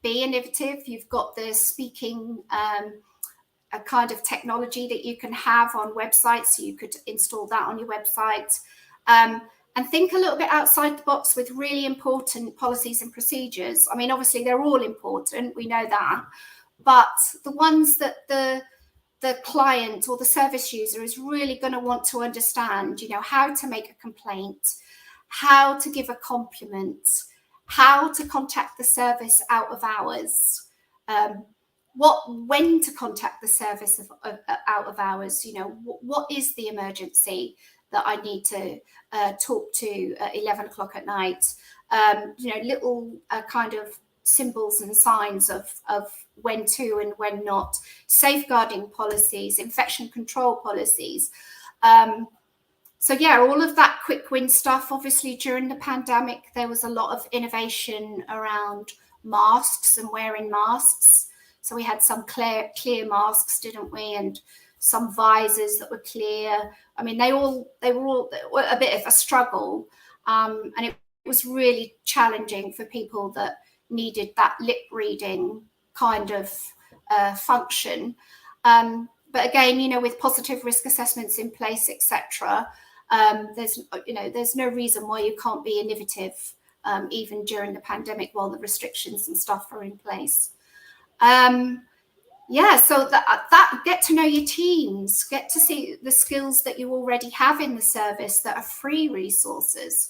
Be innovative. You've got the speaking a kind of technology that you can have on websites, so you could install that on your website. And think a little bit outside the box with really important policies and procedures. I mean, obviously, they're all important. We know that. But the ones that the client or the service user is really going to want to understand, how to make a complaint, how to give a compliment, how to contact the service out of hours, when to contact the service out of hours. You know, what is the emergency that I need to talk to at 11 o'clock at night? You know, little kind of symbols and signs of when to and when not, safeguarding policies, infection control policies. So yeah, all of that quick win stuff. Obviously, during the pandemic, there was a lot of innovation around masks and wearing masks. So we had some clear masks, didn't we? And some visors that were clear. I mean, they were all a bit of a struggle, and it was really challenging for people that needed that lip reading kind of function. But again, you know, with positive risk assessments in place, etc., there's no reason why you can't be innovative even during the pandemic while the restrictions and stuff are in place. Yeah, so that get to know your teams, get to see the skills that you already have in the service that are free resources.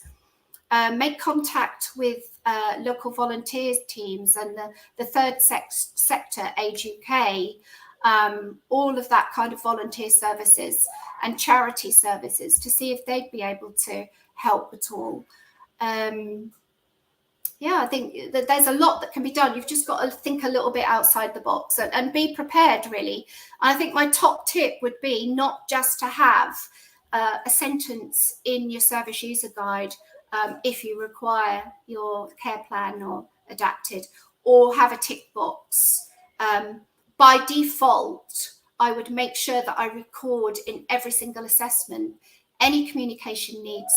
Make contact with local volunteers teams and the third sector, Age UK, all of that kind of volunteer services and charity services to see if they'd be able to help at all. Yeah, I think that there's a lot that can be done. You've just got to think a little bit outside the box and be prepared, really. I think my top tip would be not just to have a sentence in your service user guide if you require your care plan or adapted, or have a tick box. By default, I would make sure that I record in every single assessment any communication needs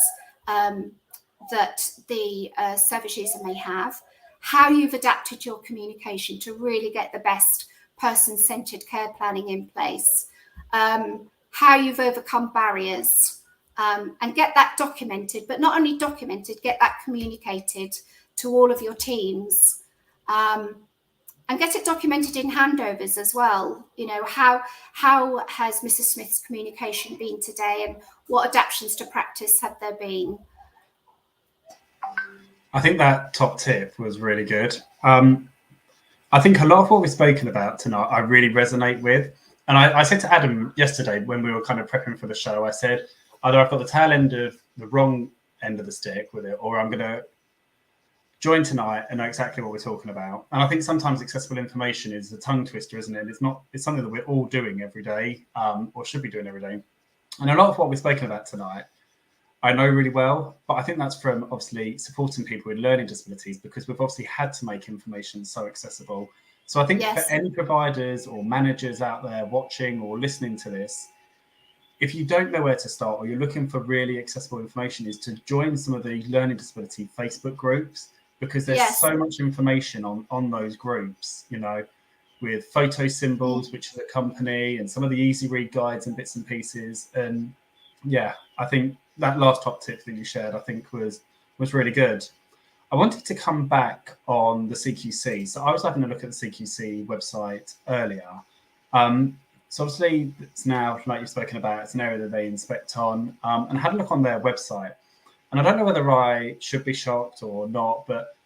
that the service user may have, how you've adapted your communication to really get the best person-centered care planning in place, how you've overcome barriers, and get that documented, but not only documented, get that communicated to all of your teams, and get it documented in handovers as well. You know, how has Mrs. Smith's communication been today, and what adaptations to practice have there been? I think that top tip was really good. I think a lot of what we've spoken about tonight, I really resonate with. And I said to Adam yesterday when we were kind of prepping for the show, I said, either I've got the tail end of the wrong end of the stick with it, or I'm going to join tonight and know exactly what we're talking about. And I think sometimes accessible information is a tongue twister, isn't it? It's something that we're all doing every day, or should be doing every day. And a lot of what we've spoken about tonight, I know really well, but I think that's from obviously supporting people with learning disabilities, because we've obviously had to make information so accessible. So I think for any providers or managers out there watching or listening to this, if you don't know where to start, or you're looking for really accessible information, is to join some of the learning disability Facebook groups, because there's so much information on those groups, you know, with photo symbols, which is a company, and some of the easy read guides and bits and pieces. And yeah, I think that last top tip that you shared, I think was really good. I wanted to come back on the CQC. So I was having a look at the CQC website earlier. So obviously it's now, like you've spoken about, it's an area that they inspect on, and I had a look on their website. And I don't know whether I should be shocked or not, but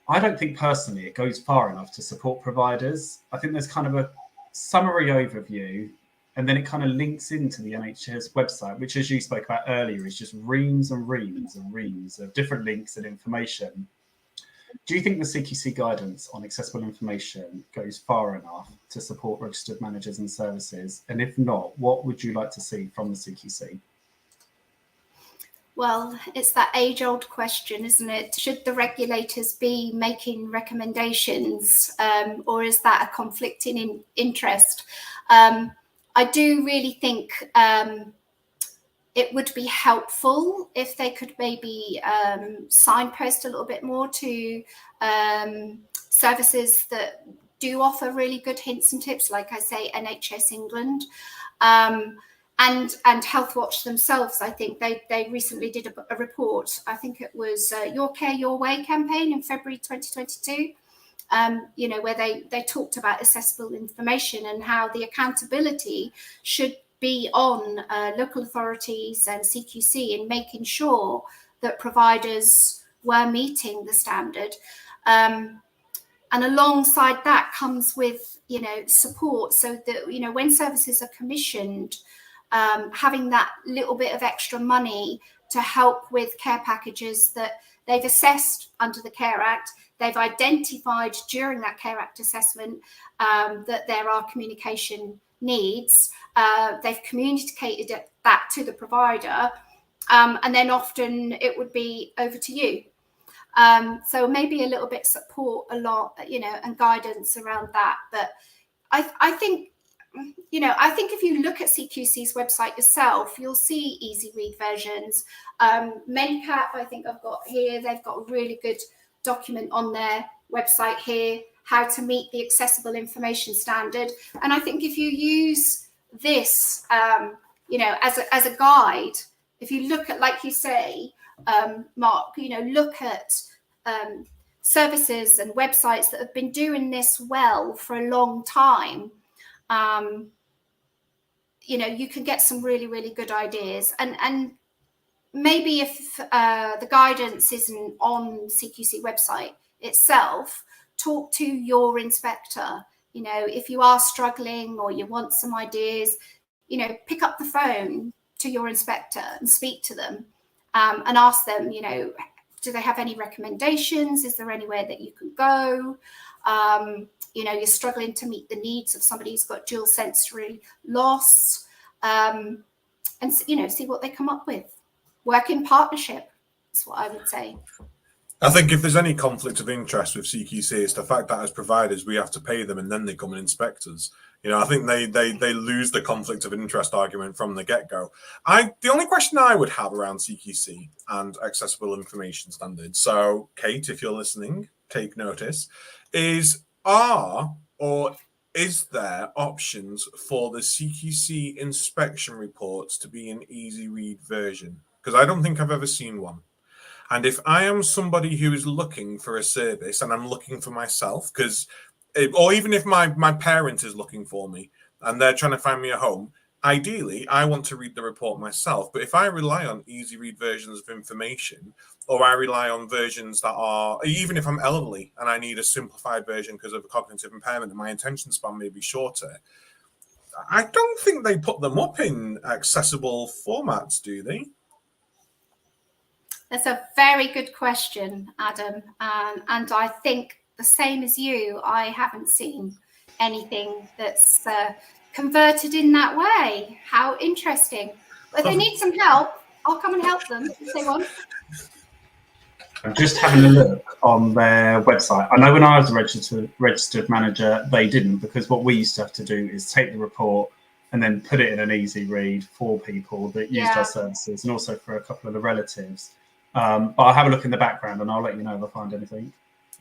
I don't think personally it goes far enough to support providers. I think there's kind of a summary overview, and then it kind of links into the NHS website, which, as you spoke about earlier, is just reams and reams and reams of different links and information. Do you think the CQC guidance on accessible information goes far enough to support registered managers and services? And if not, what would you like to see from the CQC? Well, it's that age-old question, isn't it? Should the regulators be making recommendations, or is that a conflicting in interest? I do really think it would be helpful if they could maybe signpost a little bit more to services that do offer really good hints and tips, like I say, NHS England. And Health Watch themselves, I think they recently did a report. I think it was Your Care, Your Way campaign in February 2022, you know, where they talked about accessible information and how the accountability should be on local authorities and CQC in making sure that providers were meeting the standard. And And alongside that comes with, you know, support, so that, you know, when services are commissioned, having that little bit of extra money to help with care packages that they've assessed under the Care Act, they've identified during that Care Act assessment that there are communication needs, they've communicated that to the provider, and then often it would be over to you. So maybe a little bit support, a lot, you know, and guidance around that. But I think, you know, I think if you look at CQC's website yourself, you'll see easy read versions. MenCap, I think I've got here, they've got a really good document on their website here, how to meet the accessible information standard. And I think if you use this, you know, as a guide, if you look at, like you say, Mark, you know, look at services and websites that have been doing this well for a long time, you know, you can get some really, really good ideas. And maybe if the guidance isn't on CQC website itself, talk to your inspector. You know, if you are struggling or you want some ideas, you know, pick up the phone to your inspector and speak to them, and ask them, you know, do they have any recommendations? Is there anywhere that you can go? You know, you're struggling to meet the needs of somebody who's got dual sensory loss, and, you know, see what they come up with. Work in partnership is what I would say. I think if there's any conflict of interest with CQC, it's the fact that as providers, we have to pay them and then they come and inspect us. You know, I think they lose the conflict of interest argument from the get-go. The only question I would have around CQC and accessible information standards, so Kate, if you're listening, take notice, is there options for the CQC inspection reports to be an easy read version? Because I don't think I've ever seen one. And if I am somebody who is looking for a service and I'm looking for myself, or even if my parent is looking for me and they're trying to find me a home, ideally, I want to read the report myself. But if I rely on easy read versions of information, or I rely on versions that are, even if I'm elderly and I need a simplified version because of a cognitive impairment and my attention span may be shorter, I don't think they put them up in accessible formats, do they? That's a very good question, Adam. And I think the same as you, I haven't seen anything that's converted in that way. How interesting. But if they need some help, I'll come and help them if they want. I'm just having a look on their website. I know when I was a registered manager, they didn't, because what we used to have to do is take the report and then put it in an easy read for people that used our services, and also for a couple of the relatives. But I'll have a look in the background and I'll let you know if I find anything.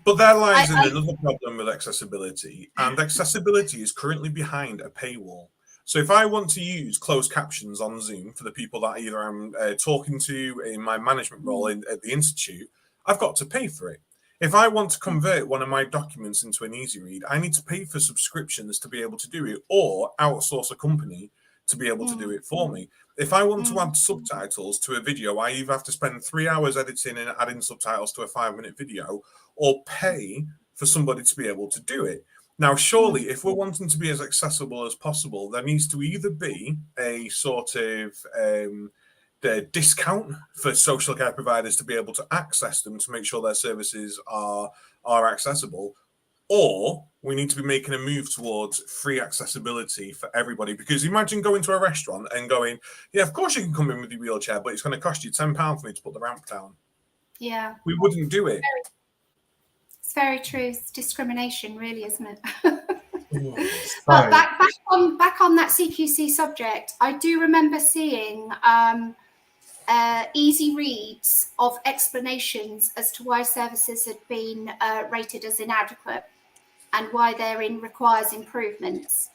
But there lies another problem with accessibility, and accessibility is currently behind a paywall. So if I want to use closed captions on Zoom for the people that either I'm talking to in my management role at the Institute, I've got to pay for it. If I want to convert one of my documents into an easy read, I need to pay for subscriptions to be able to do it, or outsource a company to be able to do it for me. If I want to add subtitles to a video, I either have to spend 3 hours editing and adding subtitles to a 5-minute video, or pay for somebody to be able to do it. Now, surely, if we're wanting to be as accessible as possible, there needs to either be a sort of discount for social care providers to be able to access them to make sure their services are accessible, or we need to be making a move towards free accessibility for everybody. Because imagine going to a restaurant and going, yeah, of course you can come in with your wheelchair, but it's going to cost you £10 for me to put the ramp down. Yeah. We wouldn't do it. It's very true. It's discrimination, really, isn't it? But back on that CQC subject, I do remember seeing easy reads of explanations as to why services had been rated as inadequate and why therein requires improvements.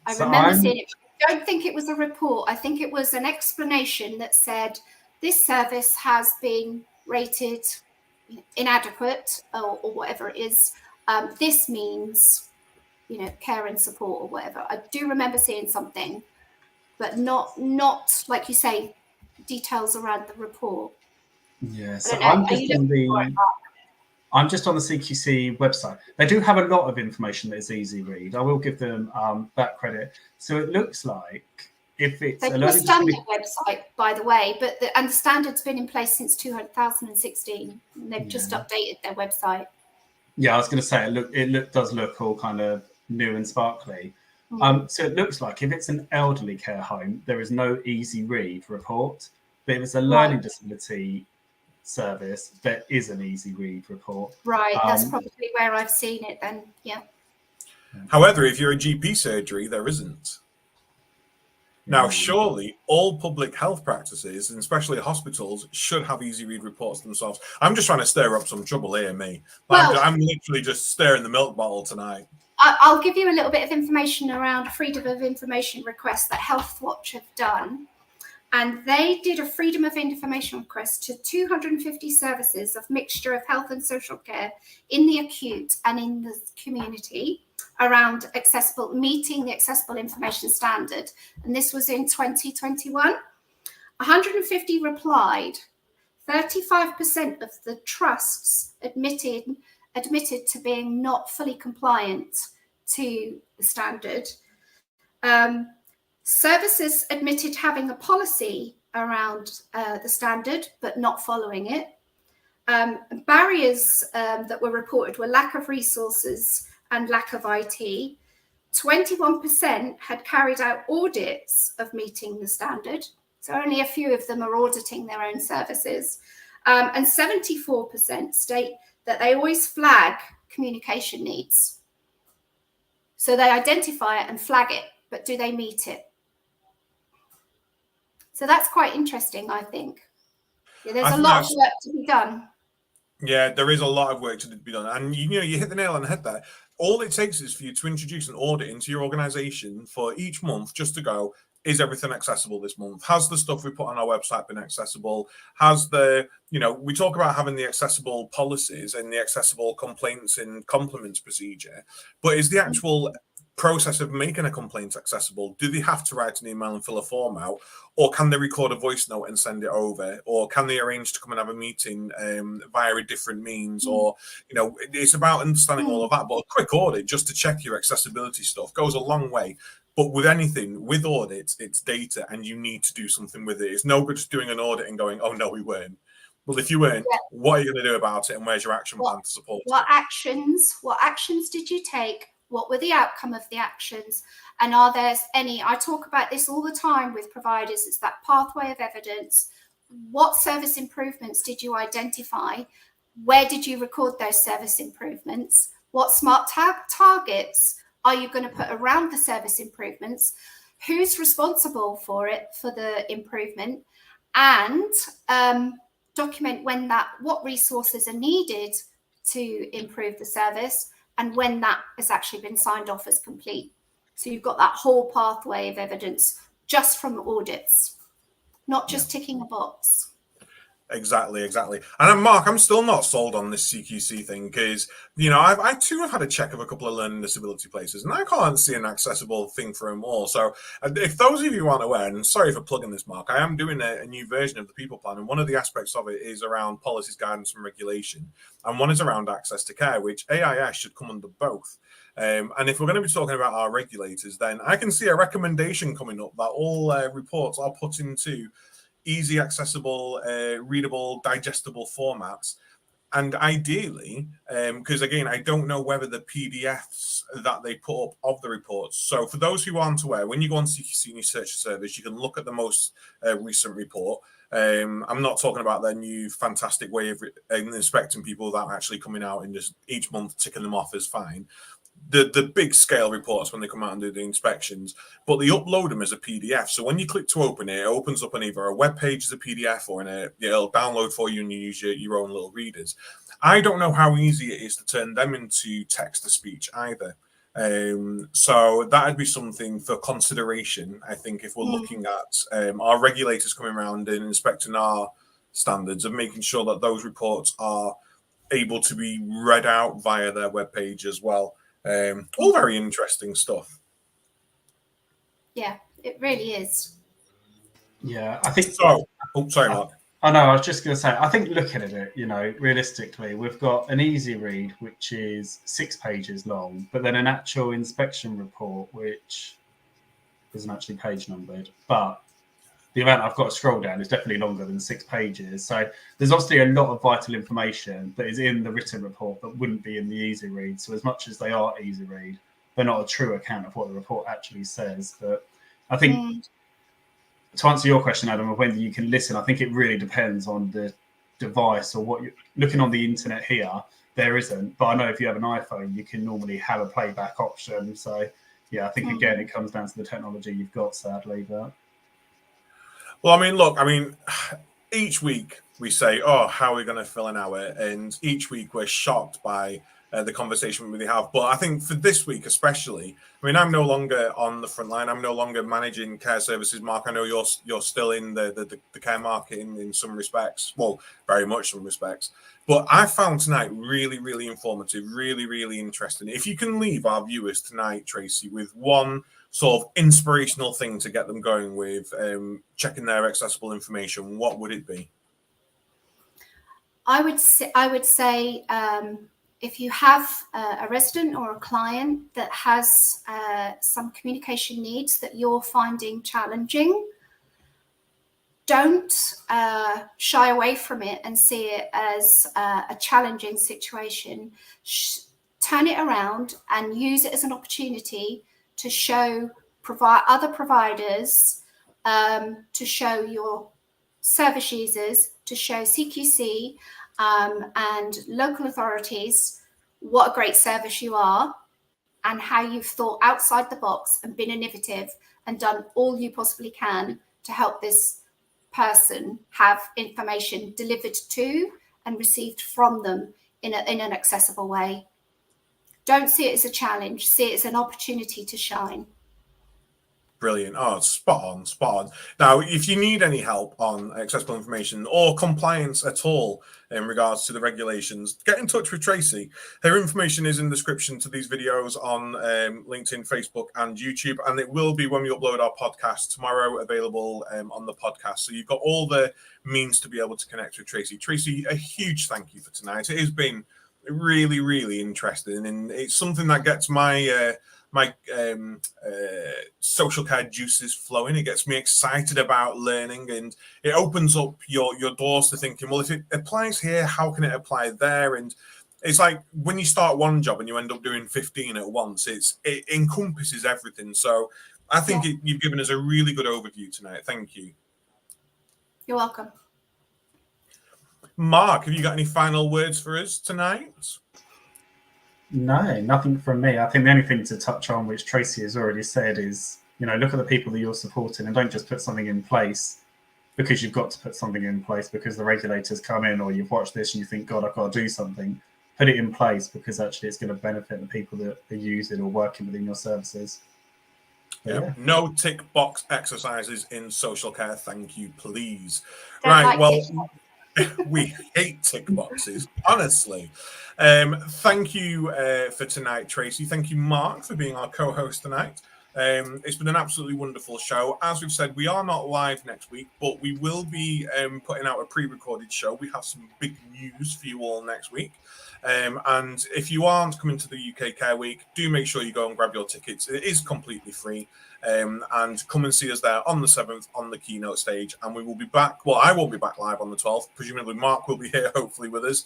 I remember seeing it. I don't think it was a report. I think it was an explanation that said this service has been rated inadequate, or whatever it is. This means, you know, care and support or whatever. I do remember seeing something, but not like you say, details around the report. Yeah, so I'm just in the I'm just on the CQC website. They do have a lot of information that is easy read. I will give them that credit. So it looks like if it's They've a learning just done disability... their website, by the way, but the standard's been in place since 2016. And they've just updated their website. Yeah, I was going to say it does look all kind of new and sparkly. So it looks like if it's an elderly care home, there is no easy read report. But if it's a learning disability service, there is an easy read report. Right, that's probably where I've seen it then. Yeah. However, if you're a GP surgery, there isn't. Now, surely all public health practices, and especially hospitals, should have easy read reports themselves. I'm just trying to stir up some trouble here, me. Well, I'm literally just stirring the milk bottle tonight. I'll give you a little bit of information around freedom of information requests that Healthwatch have done. And they did a freedom of information request to 250 services of mixture of health and social care in the acute and in the community around meeting the accessible information standard. And this was in 2021. 150 replied. 35% of the trusts admitted to being not fully compliant to the standard. Services admitted having a policy around the standard, but not following it. Barriers that were reported were lack of resources and lack of IT. 21% had carried out audits of meeting the standard. So only a few of them are auditing their own services. And 74% state that they always flag communication needs. So they identify it and flag it, but do they meet it? So that's quite interesting, I think. Yeah, there's a lot of work to be done. Yeah, there is a lot of work to be done. And, you hit the nail on the head there. All it takes is for you to introduce an audit into your organization for each month just to go, is everything accessible this month? Has the stuff we put on our website been accessible? Has we talk about having the accessible policies and the accessible complaints and compliments procedure, but is the actual process of making a complaint accessible? Do they have to write an email and fill a form out, or can they record a voice note and send it over, or can they arrange to come and have a meeting via a different means? Or it's about understanding all of that. But a quick audit just to check your accessibility stuff goes a long way. But with anything, with audits, it's data, and you need to do something with it. It's no good just doing an audit and going, oh no, we weren't. Well, if you weren't, what are you going to do about it, and where's your action plan to support it? What actions did you take? What were the outcome of the actions? And are there any, I talk about this all the time with providers, it's that pathway of evidence. What service improvements did you identify? Where did you record those service improvements? What smart targets are you going to put around the service improvements? Who's responsible for it, for the improvement? And document what resources are needed to improve the service, and when that has actually been signed off as complete. So you've got that whole pathway of evidence just from audits, not just ticking a box. Exactly. And Mark, I'm still not sold on this CQC thing because, I too have had a check of a couple of learning disability places, and I can't see an accessible thing for them all. So if those of you aren't aware, and sorry for plugging this, Mark, I am doing a new version of the People Plan, and one of the aspects of it is around policies, guidance, and regulation, and one is around access to care, which AIS should come under both. And if we're going to be talking about our regulators, then I can see a recommendation coming up that all reports are put into easy, accessible, readable, digestible formats. And ideally, because again, I don't know whether the PDFs that they put up of the reports. So for those who aren't aware, when you go on CQC and you search the service, you can look at the most recent report. I'm not talking about their new fantastic way of inspecting people without actually coming out and just each month ticking them off as fine. The big scale reports when they come out and do the inspections, but they upload them as a PDF. So when you click to open it, it opens up on either a web page as a PDF or it'll download for you and you use your own little readers. I don't know how easy it is to turn them into text to speech either. So that'd be something for consideration, I think, if we're looking at our regulators coming around and inspecting our standards, of making sure that those reports are able to be read out via their webpage as well. All very interesting stuff. Yeah, it really is. Yeah, I think so. Oh, sorry, Mark. I know, I was just going to say, I think looking at it, realistically, we've got an easy read, which is 6 pages long, but then an actual inspection report, which isn't actually page numbered, but the amount I've got to scroll down is definitely longer than 6 pages. So there's obviously a lot of vital information that is in the written report that wouldn't be in the easy read. So as much as they are easy read, they're not a true account of what the report actually says. But I think to answer your question, Adam, of whether you can listen, I think it really depends on the device or what you're looking on the internet here. There isn't, but I know if you have an iPhone, you can normally have a playback option. So yeah, I think again, it comes down to the technology you've got, sadly. But well, I mean, look, each week we say, oh, how are we going to fill an hour? And each week we're shocked by the conversation we have. But I think for this week especially, I'm no longer on the front line. I'm no longer managing care services. Mark, I know you're still in the care market in some respects. Well, very much some respects. But I found tonight really, really informative, really, really interesting. If you can leave our viewers tonight, Tracey, with one sort of inspirational thing to get them going with checking their accessible information, what would it be? I would say if you have a resident or a client that has some communication needs that you're finding challenging, don't shy away from it and see it as a challenging situation. Turn it around and use it as an opportunity to show other providers, to show your service users, to show CQC and local authorities what a great service you are and how you've thought outside the box and been innovative and done all you possibly can to help this person have information delivered to and received from them in an accessible way. Don't see it as a challenge, see it as an opportunity to shine. Brilliant. Oh, spot on. Now, if you need any help on accessible information or compliance at all in regards to the regulations, get in touch with Tracey. Her information is in the description to these videos on LinkedIn, Facebook, and YouTube, and it will be when we upload our podcast tomorrow, available on the podcast. So you've got all the means to be able to connect with Tracey. Tracey, a huge thank you for tonight. It has been really, really interesting, and it's something that gets my social care juices flowing. It gets me excited about learning, and it opens up your doors to thinking, well, if it applies here, how can it apply there? And it's like when you start one job and you end up doing 15 at once, it encompasses everything. So I think you've given us a really good overview tonight. Thank you. You're welcome. Mark, have you got any final words for us tonight? No, nothing from me. I think the only thing to touch on, which Tracey has already said, is, look at the people that you're supporting and don't just put something in place because you've got to put something in place because the regulators come in or you've watched this and you think, God, I've got to do something. Put it in place because actually it's going to benefit the people that are using or working within your services. Yeah. No tick box exercises in social care. Thank you, please. Don't right. We hate tick boxes, honestly. Thank you for tonight, Tracey. Thank you, Mark, for being our co-host tonight. It's been an absolutely wonderful show. As we've said, we are not live next week, but we will be putting out a pre-recorded show. We have some big news for you all next week. And if you aren't coming to the UK Care Week, do make sure you go and grab your tickets. It is completely free. And come and see us there on the 7th on the keynote stage. And we will be back. Well, I won't be back live on the 12th. Presumably Mark will be here, hopefully, with us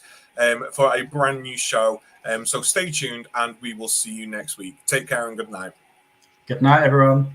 for a brand new show. So stay tuned and we will see you next week. Take care and good night. Good night, everyone.